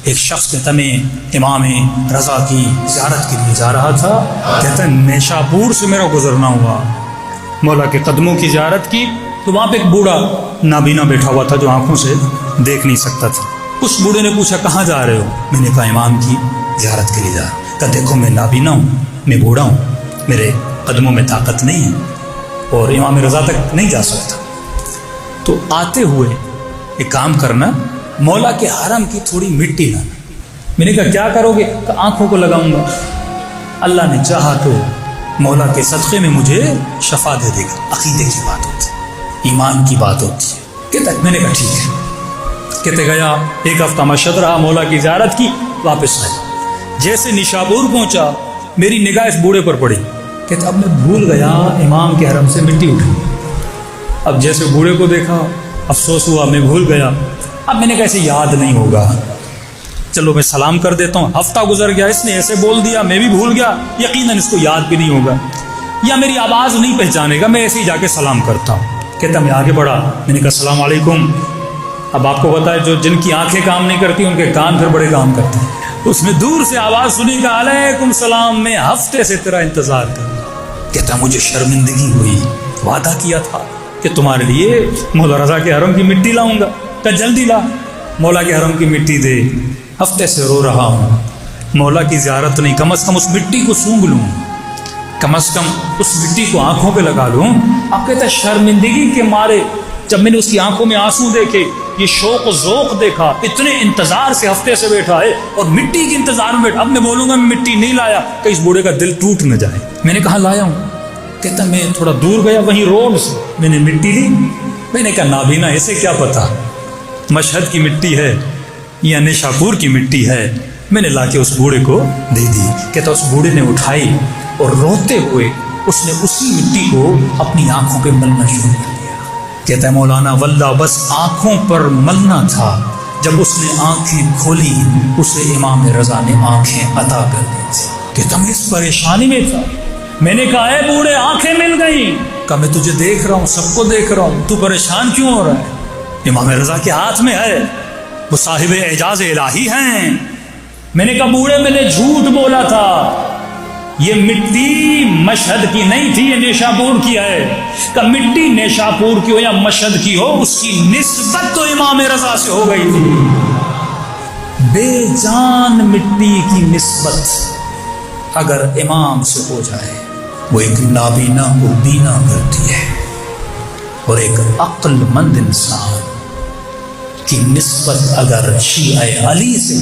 ایک شخص کہتا میں امام رضا کی زیارت کے لیے جا رہا تھا، کہتا نیشاپور سے میرا گزرنا ہوا، مولا کے قدموں کی زیارت کی، تو وہاں پہ ایک بوڑھا نابینا بیٹھا ہوا تھا جو آنکھوں سے دیکھ نہیں سکتا تھا۔ اس بوڑھے نے پوچھا کہاں جا رہے ہو؟ میں نے کہا امام کی زیارت کے لیے جا رہا ہوں۔ کہا دیکھو میں نابینا ہوں، میں بوڑھا ہوں، میرے قدموں میں طاقت نہیں ہے اور امام رضا تک نہیں جا سکتا، تو آتے ہوئے ایک کام کرنا، مولا کے حرم کی تھوڑی مٹی لانا۔ میں نے کہا کیا کرو گے؟ کہ آنکھوں کو لگاؤں گا، اللہ نے چاہا تو مولا کے صدقے میں مجھے شفا دے دے گا۔ عقیدے کی بات ہوتی ہے، ایمان کی بات ہوتی ہے۔ کہتا میں نے کہا ٹھیک ہے۔ کہتے گیا، ایک ہفتہ مشہد رہا، مولا کی زیارت کی، واپس آیا۔ جیسے نیشاپور پہنچا میری نگاہ اس بوڑھے پر پڑی، کہتا اب میں بھول گیا امام کے حرم سے مٹی اٹھی۔ اب جیسے بوڑھے کو دیکھا افسوس ہوا، میں بھول گیا۔ اب میں نے کہا ایسے یاد نہیں ہوگا، چلو میں سلام کر دیتا ہوں۔ ہفتہ گزر گیا، اس نے ایسے بول دیا، میں بھی بھول گیا، یقیناً اس کو یاد بھی نہیں ہوگا یا میری آواز نہیں پہچانے گا، میں ایسے ہی جا کے سلام کرتا ہوں۔ کہتا میں آگے بڑھا، میں نے کہا السلام علیکم۔ اب آپ کو پتا ہے جو جن کی آنکھیں کام نہیں کرتی ان کے کان پھر بڑے کام کرتے ہیں۔ اس نے دور سے آواز سنی، کہا علیکم السلام، میں ہفتے سے تیرا انتظار کر رہا ہوں۔ کہتا مجھے شرمندگی ہوئی، وعدہ کیا تھا کہ تمہارے لیے مولا رضا کے حرم کی مٹی لاؤں گا، کہ جلدی لا، مولا کے حرم کی مٹی دے۔ ہفتے سے رو رہا ہوں، مولا کی زیارت نہیں، کم از کم اس مٹی کو سونگھ لوں، کم از کم اس مٹی کو آنکھوں پہ لگا لوں۔ اب کہتا ہے شرمندگی کے مارے جب میں نے اس کی آنکھوں میں آنسو دیکھے، یہ شوق و ذوق دیکھا، اتنے انتظار سے ہفتے سے بیٹھا ہے اور مٹی کے انتظار میں بیٹھا، اب میں بولوں گا میں مٹی نہیں لایا کہ اس بوڑھے کا دل ٹوٹ نہ جائے۔ میں نے کہا لایا ہوں۔ کہتا میں تھوڑا دور گیا، وہیں روڈ سے میں نے مٹی لی۔ میں نے کہا نابینا اسے کیا پتا مشہد کی مٹی ہے یا نیشاپور کی مٹی ہے۔ میں نے لا کے اس بوڑھے کو دے دی۔ کہتا اس بوڑھے نے اٹھائی اور روتے ہوئے اس نے اسی مٹی کو اپنی آنکھوں پہ ملنا شروع کر دیا۔ کہتا ہے مولانا واللہ بس آنکھوں پر ملنا تھا، جب اس نے آنکھیں کھولی اسے امام رضا نے آنکھیں عطا کر دی تھی۔ کہتا میں اس پریشانی میں تھا، میں نے کہا اے بوڑھے آنکھیں مل گئیں۔ کہا میں تجھے دیکھ رہا ہوں، سب کو دیکھ رہا ہوں، تو پریشان کیوں ہو رہا ہے؟ امام رضا کے ہاتھ میں ہے، وہ صاحب اعجاز الہی ہیں۔ میں نے کہا بوڑھے میں نے جھوٹ بولا تھا، یہ مٹی مشہد کی نہیں تھی، یہ نیشاپور کی ہے۔ کہ مٹی نیشاپور کی ہو یا مشہد کی ہو، اس کی نسبت تو امام رضا سے ہو گئی تھی۔ بے جان مٹی کی نسبت اگر امام سے ہو جائے، وہ ایک نابینا کو بینا کرتی ہے، اور ایک عقل مند انسان کی نسبت اگر شیعہ علی سے